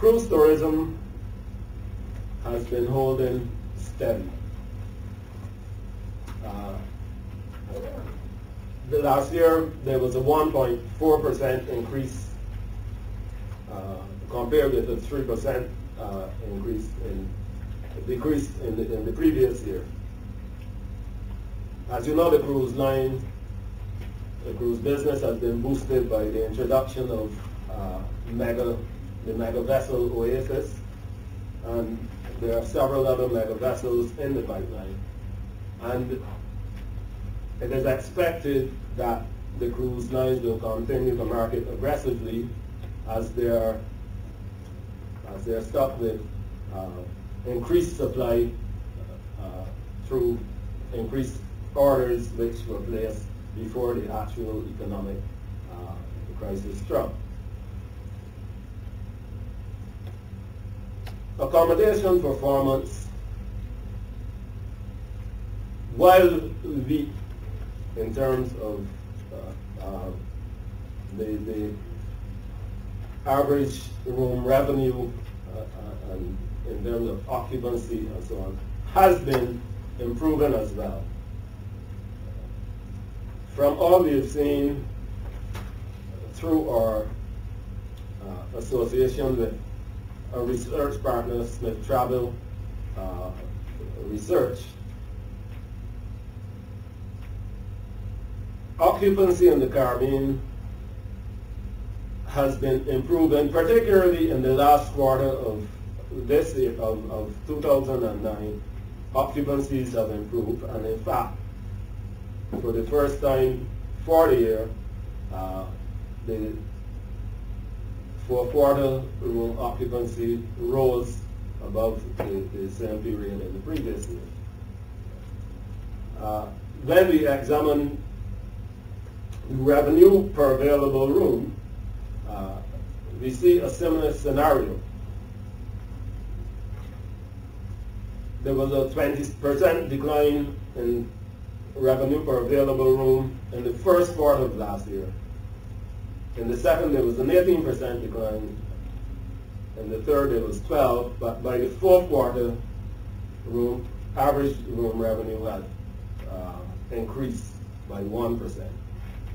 Cruise tourism has been holding steady. The last year there was a 1.4% increase compared with the 3% decrease in the previous year. As you know, the cruise business has been boosted by the introduction of the mega vessel Oasis, and there are several other mega vessels in the pipeline. And it is expected that the cruise lines will continue to market aggressively as they are stuck with increased supply through increased orders which were placed before the actual economic crisis struck. Accommodation performance, while weak in terms of the average room revenue and in terms of occupancy and so on, has been improving as well. From all we've seen through our association with our research partner, Smith Travel Research, occupancy in the Caribbean has been improving, particularly in the last quarter of this year, of 2009. Occupancies have improved, and in fact, for the first time for the year, the fourth quarter room occupancy rose above the same period in the previous year. When we examine revenue per available room, we see a similar scenario. There was a 20% decline in revenue per available room in the first quarter of last year. In the second, there was an 18% decline. In the third, there was 12%. But by the fourth quarter, average room revenue had increased by 1%.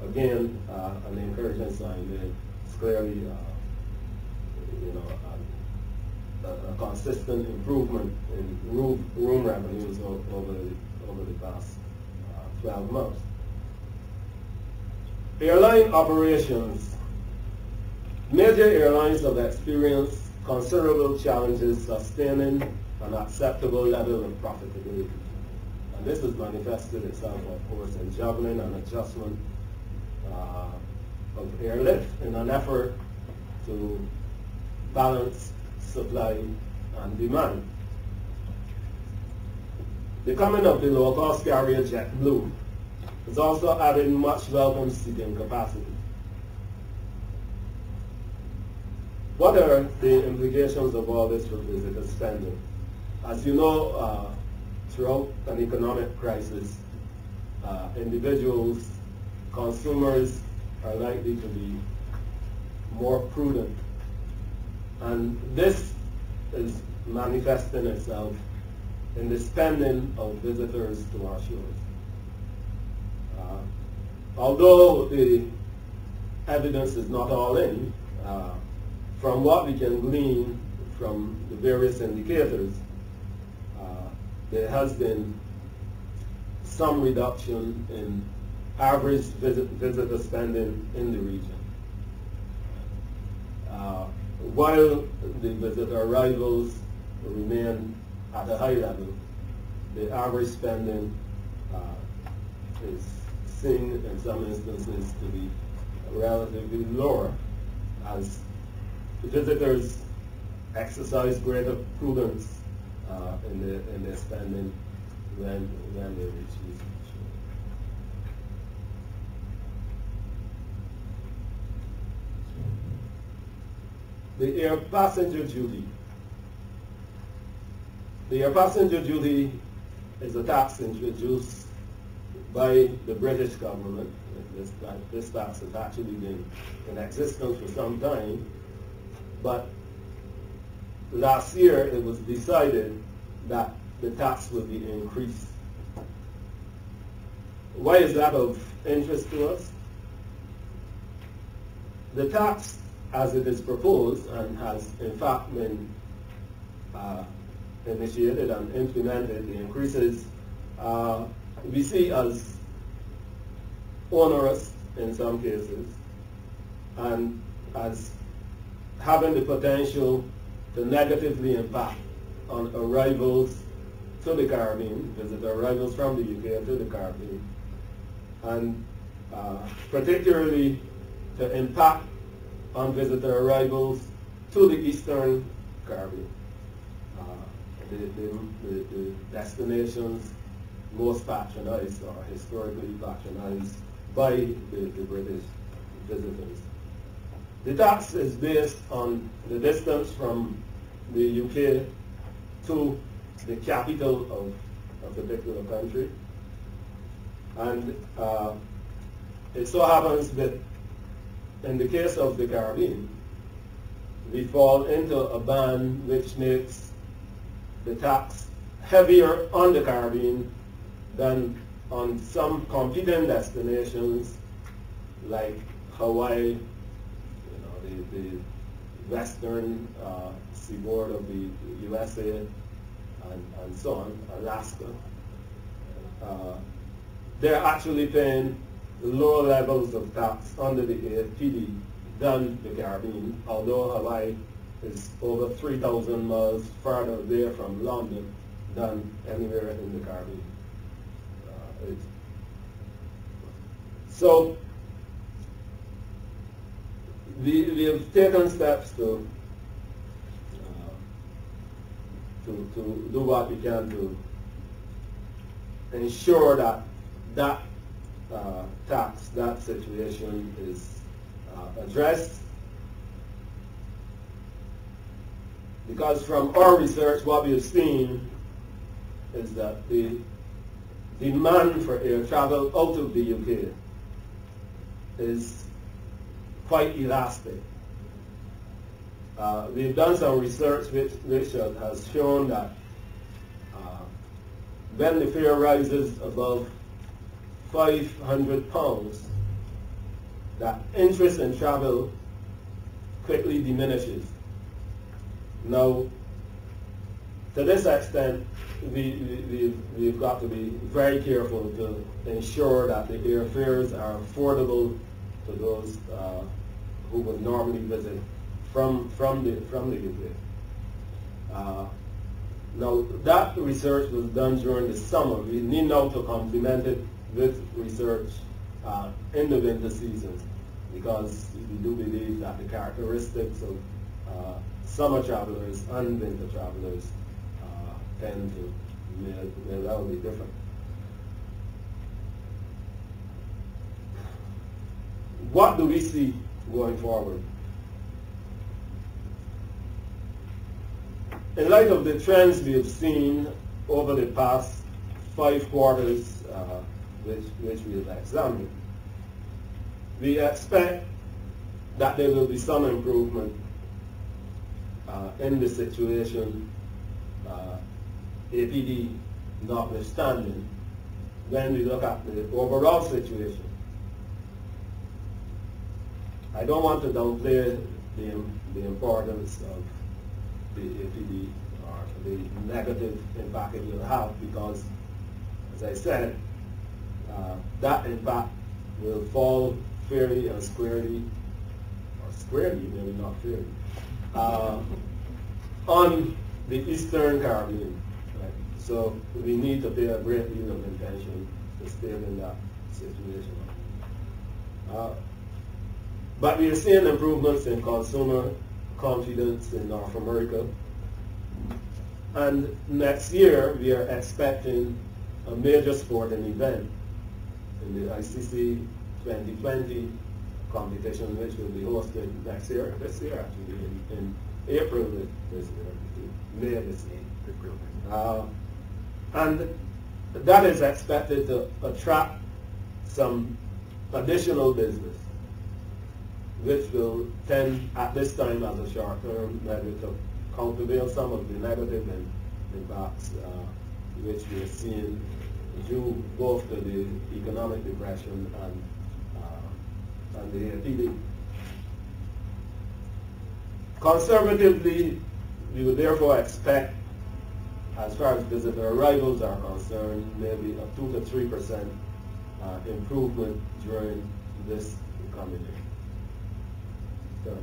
Again, an encouraging sign that it's clearly, a consistent improvement in room revenues over the past 12 months. Airline operations. Major airlines have experienced considerable challenges sustaining an acceptable level of profitability. And this has manifested itself, of course, in juggling and adjustment of airlift in an effort to balance supply and demand. The coming of the low-cost carrier JetBlue is also adding much welcome seating capacity. What are the implications of all this for visitor spending? As you know, throughout an economic crisis, individuals, consumers are likely to be more prudent. And this is manifesting itself in the spending of visitors to our shores. Although the evidence is not all in, from what we can glean from the various indicators, there has been some reduction in average visitor spending in the region. While the visitor arrivals remain at a high level, the average spending is seen in some instances to be relatively lower as visitors exercise greater prudence in their spending when they reach these shores. The air passenger duty. The air passenger duty is a tax introduced by the British government. This tax has actually been in existence for some time, but last year it was decided that the tax will be increased. Why is that of interest to us? The tax, as it is proposed and has in fact been initiated and implemented, the increases we see as onerous in some cases and as having the potential to negatively impact on arrivals to the Caribbean, visitor arrivals from the UK to the Caribbean, and particularly to impact on visitor arrivals to the Eastern Caribbean, the destinations most patronized or historically patronized by the British visitors. The tax is based on the distance from the UK to the capital of a particular country. And it so happens that in the case of the Caribbean, we fall into a band which makes the tax heavier on the Caribbean than on some competing destinations like Hawaii, the western seaboard of the USA, and so on, Alaska. They're actually paying lower levels of tax under the APD than the Caribbean, although Hawaii is over 3,000 miles farther away from London than anywhere in the Caribbean. So we have taken steps to do what we can to ensure that tax, that situation is addressed. Because from our research, what we have seen is that the demand for air travel out of the UK is quite elastic. We've done some research which has shown that when the fare rises above £500, that interest in travel quickly diminishes. Now, to this extent, we've got to be very careful to ensure that the airfares are affordable to those who would normally visit from the UK. Now, that research was done during the summer. We need now to complement it with research in the winter season, because we do believe that the characteristics of summer travelers and winter travelers tend to may well be different. What do we see going forward? In light of the trends we have seen over the past 5 quarters, which we have examined, we expect that there will be some improvement in the situation, APD notwithstanding, when we look at the overall situation. I don't want to downplay the importance of the APD or the negative impact it will have, because, as I said, that impact will fall fairly and squarely, or squarely, maybe not fairly, on the Eastern Caribbean. Right? So we need to pay a great deal of attention to stay in that situation. But we are seeing improvements in consumer confidence in North America. And next year, we are expecting a major sporting event in the ICC 2020 competition, which will be hosted this year actually, in April this year, May this year. And that is expected to attract some additional business, which will tend at this time as a short-term measure to countervail some of the negative impacts which we are seeing due both to the economic depression and the epidemic. Conservatively, we would therefore expect, as far as visitor arrivals are concerned, maybe a 2 to 3% improvement during this coming year.